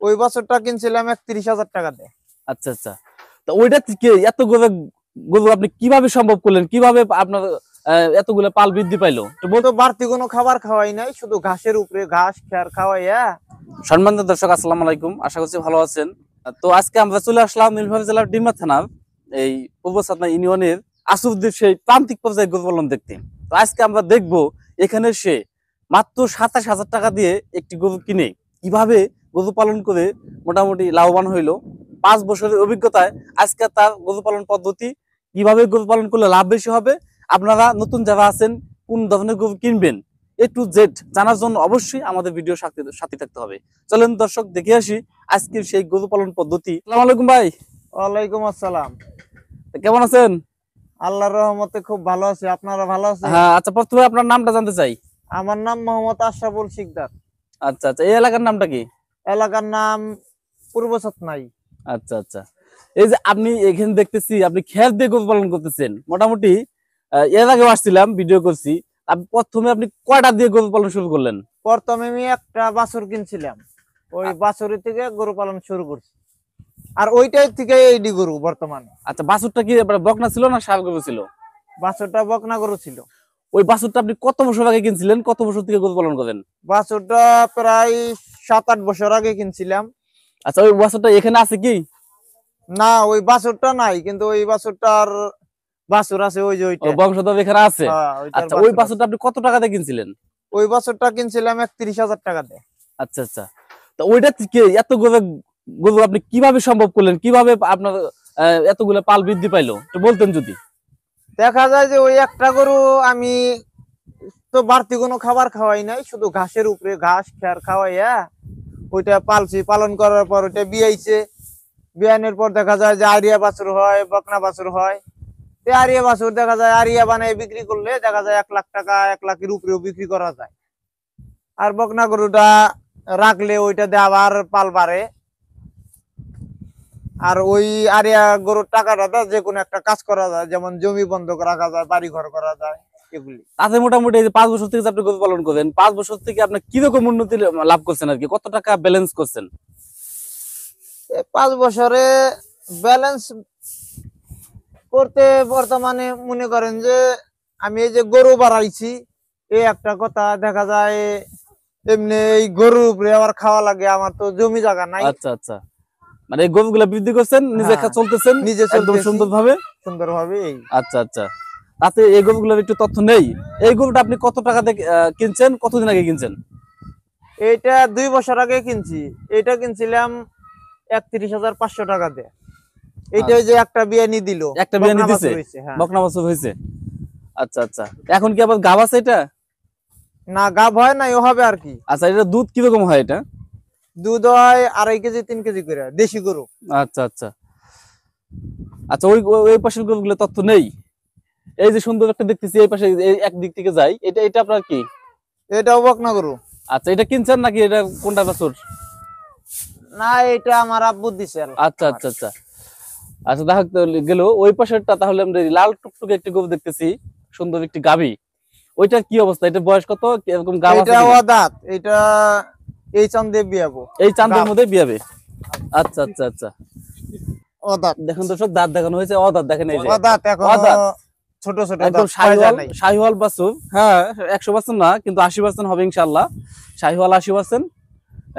ওই বছরটা কিনছিলাম 31,000 টাকা দিয়ে। আচ্ছা আচ্ছা, তো ওইটা থেকে এত গরু আপনি কিভাবে সম্ভব করলেন, কিভাবে আপনার এতগুলো পাল বৃদ্ধি পাইলো? তো বাড়তি কোনো খাবার খাওয়াই নাই, শুধু ঘাসের উপরে ঘাস খেয়ার খাওয়াইয়া। সম্মানিত দর্শক, আসসালামু আলাইকুম, আশা করছি ভালো আছেন। তো আজকে আমরা চলে আসলাম নীলফামারী জেলার ডিমনা থানার এই পূর্ব চাতনা ইউনিয়নের আসুদ্দির সেই প্রান্তিক পর্যায়ে গরু পালন দেখতে। তো আজকে আমরা দেখবো এখানে সে মাত্র 27,000 টাকা দিয়ে একটি গরু কিনে কিভাবে গরু পালন করে মোটামুটি লাভবান হইলো। 5 বছরের অভিজ্ঞতায় আজকে তার গরু পালন পদ্ধতি, কিভাবে গরু পালন করলে লাভ বেশি হবে, আপনারা নতুন যারা আছেন কোন ধরনের গরু কিনবেন A to Z জানার জন্য অবশ্যই আমাদের ভিডিও সাথে থাকতে হবে। চলেন দর্শক দেখে আসি আজকের সেই গরু পালন পদ্ধতি। আসসালামু আলাইকুম ভাই। ওয়ালাইকুম আসসালাম। কেমন আছেন? আল্লাহর রহমতে খুব ভালো আছি, আপনারা ভালো আছেন? হ্যাঁ, আচ্ছা, প্রথমে আপনার নামটা জানতে চাই। আমার নাম মোহাম্মদ আশরাফুল শিকদার। আচ্ছা আচ্ছা, এই এলাকার নামটা কি? এলাকার নাম পূর্ব চাতনাই। আচ্ছা আচ্ছা, এই যে আপনি এখানে দেখতেছি আপনি খের দিয়ে গরু পালন করতেছেন মোটামুটি। এর আগেও আসছিলাম, ভিডিও করছি। প্রথমে আপনি কয়টা দিয়ে গরু পালন শুরু করলেন? প্রথমে আমি একটা বাছুর কিনছিলাম, ওই বাছুরি থেকে গরু পালন শুরু করছি, আর ওইটাই থেকে এইডি গরু বর্তমানে। আচ্ছা, বাছুরটা কি বকনা ছিল না ষাঁড় গরু ছিল? বাছুরটা বকনা গরু ছিল। ওই বাছুরটা আপনি কত বছর আগে কিনছিলেন, কত বছর থেকে গরু পালন করেন? বাছুরটা প্রায় 7-8 বছর আগে কিনছিলাম। আচ্ছা, ওই বাছুরটা এখানে আছে কি? না, ওই বাছুরটা নাই, কিন্তু ওই বাছুরটার বাছুর আছে, ওই যে ওইটা বংশধর এখানে আছে। আচ্ছা, ওই বাছুরটা আপনি কত টাকা দিয়ে কিনছিলেন? ওই বাছুরটা কিনছিলাম 31,000 টাকা দিয়ে। আচ্ছা আচ্ছা, তো ওইটা থেকে এত গরু আপনি কিভাবে সম্ভব করলেন, কিভাবে আপনার এতগুলো পাল বৃদ্ধি পাইলো একটু বলতেন যদি। দেখা যায় যে ওই একটা গরু আমি তো বাড়তি কোনো খাবার খাওয়াই নাই, শুধু ঘাসের উপরে ঘাস খেয়ার খাওয়াইয়া ওইটা পালছি। পালন করার পর ওইটা বিয়াইছে, বিয়ানোর পর দেখা যায় যে আরিয়া বাছুর হয়, বকনা বাছুর হয়। আরিয়া বাছুর দেখা যায় আরিয়া বানায় বিক্রি করলে দেখা যায় 1 লাখ টাকা, 1 লাখের উপরেও বিক্রি করা যায়। আর বকনা গরুটা রাখলে ওইটা দিয়ে আবার পাল বাড়ে। আর ওই আরিয়া গরুর টাকাটা যে কোনো একটা কাজ করা যায়, যেমন জমি বন্ধক রাখা যায়, বাড়ি ঘর করা যায়, এগুলি। তাতে মোটামুটি 5 বছর থেকে আপনি গরু পালন করেন, 5 বছর থেকে আপনি কিরকম উন্নতি লাভ করছেন, আর কি কত টাকা ব্যালেন্স করছেন? 5 বছরে ব্যালেন্স করতে বর্তমানে মনে করেন যে আমি এই যে গরু বাড়াইছি, এই একটা কথা। দেখা যায় এমনি এই গরুর উপরে আবার খাওয়া লাগে, আমার তো জমি জায়গা নাই। আচ্ছা আচ্ছা, মানে এই গরুগুলা বৃদ্ধি করছেন, নিজে চলতেছেন, নিজে একদম সুন্দরভাবে। আচ্ছা আচ্ছা, তাতে এই গরুগুলোর একটু তথ্য নেই। এই গরুটা আপনি কত টাকা দিয়ে কিনছেন, কতদিন আগে কিনছেন? এইটা 2 বছর আগে কিনছি। এটা কিনছিলাম 31,500 টাকা দিয়ে। এইটা যে একটা বিয়ানি দিল, একটা বিয়ানি দিছে, বকনা বাছুর হয়েছে। আচ্ছা আচ্ছা, এখন কি আবার গাব আছে এটা? না, গাব হয় না, ও হবে আর কি। আচ্ছা, এটা দুধ কিরকম হয়? এটা দুধ হয় 2.5 কেজি 3 কেজি করে, দেশি গরু। আচ্ছা আচ্ছা আচ্ছা, ওই ওই পাশের গরুগুলো তথ্য নেই। এই যে সুন্দর একটা দেখতেছি এই পাশে, এক দিক থেকে যাই, এটা এটা আপনার কি? এটাও বকনা গরু। আচ্ছা, এটা কিনছেন নাকি এটা কোনটা বাছুর? না, এটা আমার আব্বু দিছে। আচ্ছা আচ্ছা আচ্ছা আচ্ছা, দেখা গেল ওই পাশেরটা। তাহলে আমরা লাল টুকটুকে একটি গরু দেখতেছি, সুন্দর একটি গাভী। ওইটার কি অবস্থা? এটা বয়স কত, এরকম গাভ আছে? এটা দাঁত, এটা এই চাঁদে বিয়াবো, এই চাঁদের মধ্যে বিয়াবে। আচ্ছা আচ্ছা আচ্ছা, অদাঁত দেখুন দর্শক, দাঁত দেখানো হয়েছে, অদাঁত দেখেন, এই যে অদাঁত, এখন ছোট ছোট একদম শাহিওয়াল বাছুর। হ্যাঁ, 100% না, কিন্তু 80% হবে ইনশাআল্লাহ। শাহিওয়াল 80%।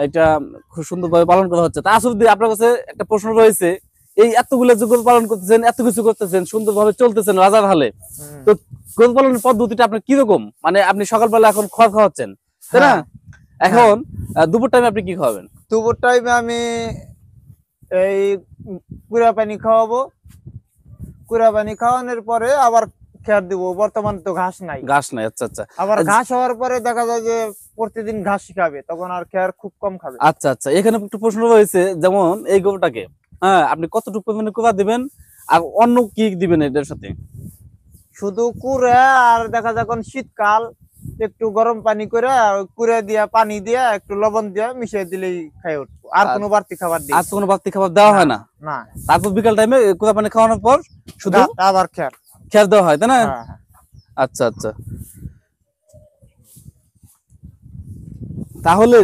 এটা খুব সুন্দরভাবে পালন করা হচ্ছে। তা আসলে আপনার কাছে একটা প্রশ্ন রয়েছে, এই এতগুলো যে গরু পালন করতেছেন, এত কিছু করতেছেন, সুন্দরভাবে চলতেছেন রাজার হালে, তো গরু পালনের পদ্ধতিটা আপনার কিরকম? মানে আপনি সকালবেলা এখন খড় খাওয়াচ্ছেন, তাই না? এখন দুপুর টাইমে আপনি কি খাওয়াবেন? দুপুর টাইমে আমি এই কুড়া পানি খাওয়াবো। কুড়া পানি খাওয়ানোর পরে আবার খেয়ার দিব। বর্তমান তো ঘাস নাই। আচ্ছা আচ্ছা, আবার ঘাস হওয়ার পরে দেখা যায় যে প্রতিদিন ঘাস খাবে, তখন আর খেয়ার খুব কম খাবে। আচ্ছা আচ্ছা, এখানে একটু প্রশ্ন রয়েছে, যেমন এই গরুটাকে আপনি কতটুকু পরিমাণে কুড়া দিবেন, আর অন্য কি দিবেন এটার সাথে? শুধু কুড়া, আর দেখা যায় কোন শীতকাল একটু গরম পানি করে কুড়া দিয়া, পানি দিয়া, একটু লবণ দিয়া মিশিয়ে দিলেই খাই উঠবো। আর কোনো বাড়তি খাবার দিই? আর কোনো বাড়তি খাবার দেওয়া হয় না? না। তারপর বিকাল টাইমে কুড়া পানি খাওয়ানোর পর শুধু আবার খেয়ার দেওয়া হয়, তাই না? আচ্ছা আচ্ছা, তাহলে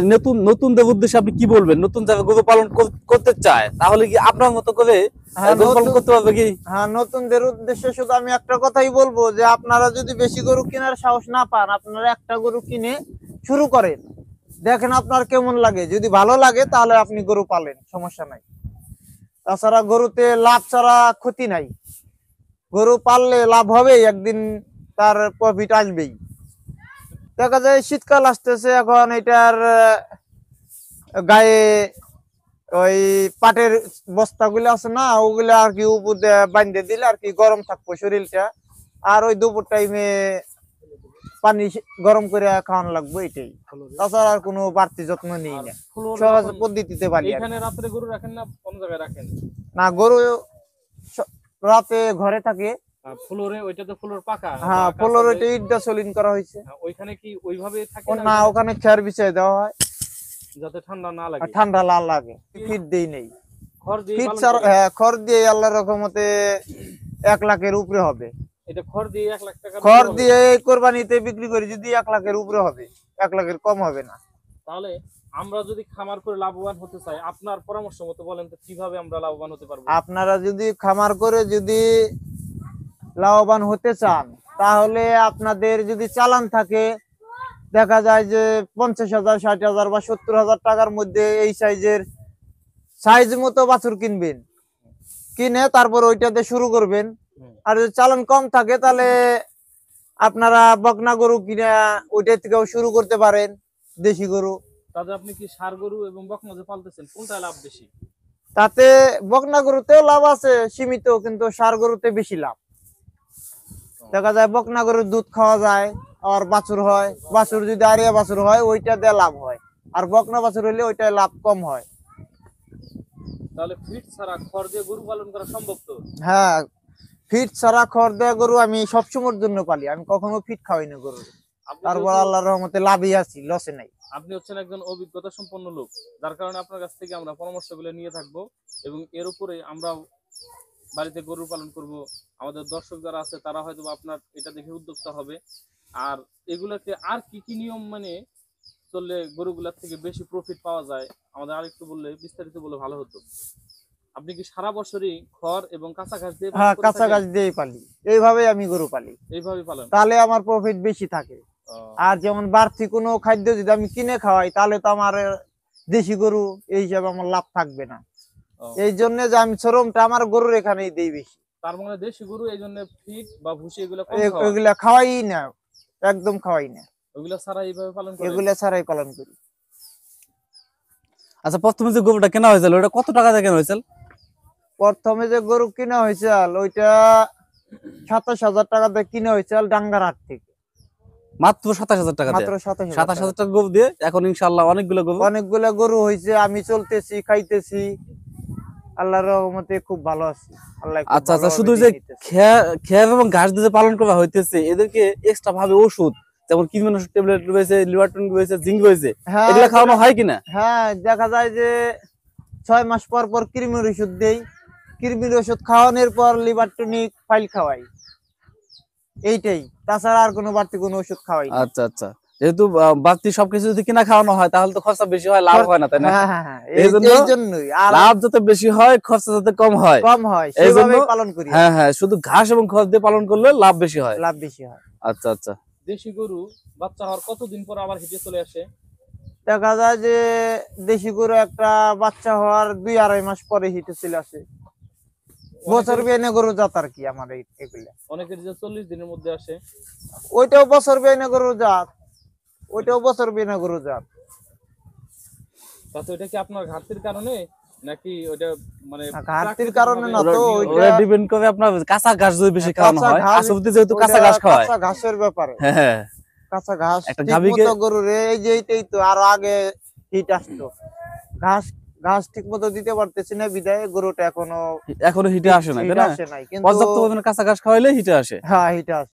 নতুনদের উদ্দেশ্যে আপনি কি বলবেন? নতুন যারা গরু পালন করতে চায় তাহলে কি আপনার মতো করে গরু পালন করতে পারবে কি? হ্যাঁ, নতুনদের উদ্দেশ্যে শুধু আমি একটা কথাই বলবো যে আপনারা যদি বেশি গরু কেনার সাহস না পান, আপনারা একটা গরু কিনে শুরু করেন, দেখেন আপনার কেমন লাগে। যদি ভালো লাগে তাহলে আপনি গরু পালেন, সমস্যা নাই। তাছাড়া গরুতে লাভ ছাড়া ক্ষতি নাই। গরু পাললে লাভ হবে, একদিন তার প্রফিট আসবেই। দেখা যায় শীতকাল আসতেছে, এখন এটার গায়ে ওই পাটের বস্তাগুলো আছে না, ওগুলো আর কি উপর দিয়ে বাঁধে দিলে আর কি গরম থাকবো শরীরটা। আর ওই দুপুর টাইমে পানি গরম করে খাওয়ানো লাগবে, এটাই। তাছাড়া আর কোনো বাড়তি যত্ন নেই না, সহজ পদ্ধতিতে পালি। এখানে রাত্রে গরু রাখেন না অন্য জায়গায় রাখেন? না, গরু রাতে ঘরে থাকে। ফ্লোরে, ওইটা তো ফ্লোর পাকা। হ্যাঁ, ফ্লোরে ইট দিয়ে সলিং করা হয়েছে। ওইখানে কি ওইভাবে থাকে না, ওখানে খেয়ার বিছিয়ে দেওয়া হয় যাতে ঠান্ডা না লাগে। ঠান্ডা না লাগে। ফিট দেই নেই, খড় দিয়ে ফিট পালন ছাড়া। করেন? হ্যাঁ, খড় দিয়ে আল্লাহর রহমতে 1 লাখের উপরে হবে। এটা খড় দিয়ে 1 লাখ টাকা খড় দিয়ে কোরবানিতে বিক্রি করি যদি 1 লাখের উপরে হবে, 1 লাখের কম হবে না। তাহলে আমরা যদি খামার করে লাভবান হতে চাই, আপনার পরামর্শ মতো বলেন তো কিভাবে আমরা লাভবান হতে পারবো? আপনারা যদি খামার করে যদি লাভবান হতে চান, তাহলে আপনাদের যদি চালান থাকে, দেখা যায় যে 50,000, 60,000 বা 70,000 টাকার মধ্যে এই সাইজ মতো বাছুর কিনবেন। কিনে তারপর ওইটাতে শুরু করবেন। আর যদি চালান কম থাকে তাহলে আপনারা বকনা গরু কিনা ওইটা থেকেও শুরু করতে পারেন, দেশি গরু। তাহলে আপনি কি ষাঁড় গরু এবং বকনা যে পালতেছেন, কোনটা লাভ বেশি? তাতে বকনা গরুতেও লাভ আছে সীমিত, কিন্তু ষাঁড় গরুতে বেশি লাভ। দেখা যায় বকনা গরুর দুধ খাওয়া যায়, আর বাছুর হয়। বাছুর যদি আরিয়া বাছুর হয়, ওইটা দিয়ে লাভ হয়। আর বকনা বাছুর হইলে ওইটায় লাভ কম হয়। তাহলে ফিট ছাড়া খড় দিয়ে গরু পালন করা সম্ভব তো? হ্যাঁ, ফিট ছাড়া খড় দেওয়া গরু আমি সবসময়ের জন্য পালি। আমি কখনো ফিট খাওয়াই না গরু। তারপর আল্লাহর রহমতে লাভই আছি, লসে নাই। আপনি হচ্ছেন একজন অভিজ্ঞতা সম্পন্ন লোক, যার কারণে আপনার কাছ থেকে আমরা পরামর্শগুলো নিয়ে থাকবো এবং এর উপরে আমরা বাড়িতে গরু পালন করব। আমাদের দর্শক যারা আছে তারা হয়তো আপনার এটা দেখে উদ্যোক্তা হবে। আর এগুলাকে আর কি কি নিয়ম মানে চললে গরুগুলার থেকে বেশি প্রফিট পাওয়া যায়, আমাদের আরেকটু বললে, বিস্তারিত বলে ভালো হতো। আপনি কি সারা বছরই খড় এবং কাঁচা ঘাস দিয়ে হ্যাঁ, কাঁচা ঘাস দিয়েই পালি। এইভাবে আমি গরু পালি, এইভাবে পালন? তাহলে আমার প্রফিট বেশি থাকে। আর যেমন বাড়তি কোনো খাদ্য যদি আমি কিনে খাওয়াই, তাহলে তো আমার দেশি গরু এই হিসাবে আমার লাভ থাকবে না। এই জন্য যে আমি শ্রমটা আমার গরুর এখানেই দেই বেশি। তার মানে দেশি গরু এই জন্য ফিট বা ভুসি এগুলো এগুলা খাওয়াই না, একদম খাওয়াই না। ওগুলা ছাড়া এইভাবে পালন করি? এগুলা ছাড়াই পালন করি। আচ্ছা, প্রথমে যে গরুটা কেনা হয়েছিল ওটা কত টাকা দিয়ে কেনা হয়েছিল? প্রথমে যে গরু কিনা হয়েছিল ওইটা 27,000 টাকা দিয়ে কিনা হয়েছিল ডাঙ্গারহাট থেকে। মাত্র 27,000 টাকা দিয়ে? মাত্র 27,000 টাকা গরু দিয়ে এখন ইনশাআল্লাহ অনেকগুলো গরু হয়েছে। আমি চলতেছি, খাইতেছি, আল্লাহর রহমতে খুব ভালো আছি। আল্লাহ খুব আচ্ছা আচ্ছা, ভালোভাবে শুধু যে দিয়ে নিতেছে। খেয়ার এবং ঘাস দিয়ে পালন করা হইতেছে, এদেরকে এক্সট্রা ভাবে ওষুধ যেমন কৃমিনাশক ট্যাবলেট রয়েছে, লিভারটনিক রয়েছে, জিঙ্ক রয়েছে, হ্যাঁ, এগুলা খাওয়ানো হয় কিনা? হ্যাঁ, দেখা যায় যে 6 মাস পর পর কৃমির ওষুধ দেই। কৃমির ওষুধ খাওয়ানোর পর লিভার টনিক ফাইল খাওয়াই, এইটাই। তাছাড়া আর কোনো বাড়তি কোনো ওষুধ খাওয়াই না। আচ্ছা আচ্ছা, যেহেতু বাড়তি সবকিছু যদি কিনা খাওয়ানো হয় তাহলে তো খরচা বেশি হয়, লাভ হয় না, তাই না? হ্যাঁ হ্যাঁ হ্যাঁ, এই জন্যই আর লাভ যাতে বেশি হয়, খরচা যাতে কম হয়, কম হয়, এই জন্য সেভাবেই পালন করি। হ্যাঁ হ্যাঁ, শুধু ঘাস এবং খড় দিয়ে পালন করলে লাভ বেশি হয়। লাভ বেশি হয়। আচ্ছা আচ্ছা। দেশি গরু বাচ্চা হওয়ার কতদিন পর আবার হিটে চলে আসে? দেখা যায় যে দেশি গরু একটা বাচ্চা হওয়ার 2-2.5 মাস পরে হিটে চলে আসে। বছর বিয়ানে গরু জাত আর কি আমার এগুলা। অনেকের যে 40 দিনের মধ্যে আসে, ওইটাও বছর বিয়ানে গরু জাত, ওইটাও বছর বিয়ানে গরু জাত। তাতে এটা কি আপনার ঘাটতির কারণে নাকি ওটা মানে ঘাটতির কারণে না তো, ওটা ডিপেন্ড করে আপনার কাঁচা ঘাস যদি বেশি খাওয়ানো হয়। আসলে যেহেতু কাঁচা ঘাস খাওয়ায়, কাঁচা ঘাসের ব্যাপারে। হ্যাঁ, কাঁচা ঘাস একটা ঠিক গাভীকে মতো গরুর এই যে এইটাই তো, আরো আগে হিট আসতো। ঘাস ঠিক মতো দিতে পারতেছি না বিধায় গরুটা এখনো হিটে আসে না, তাই না? আসে নাই, কিন্তু পর্যাপ্ত পরিমাণে কাঁচা ঘাস খাওয়াইলে হিটে আসে। হ্যাঁ, হিটে আসে।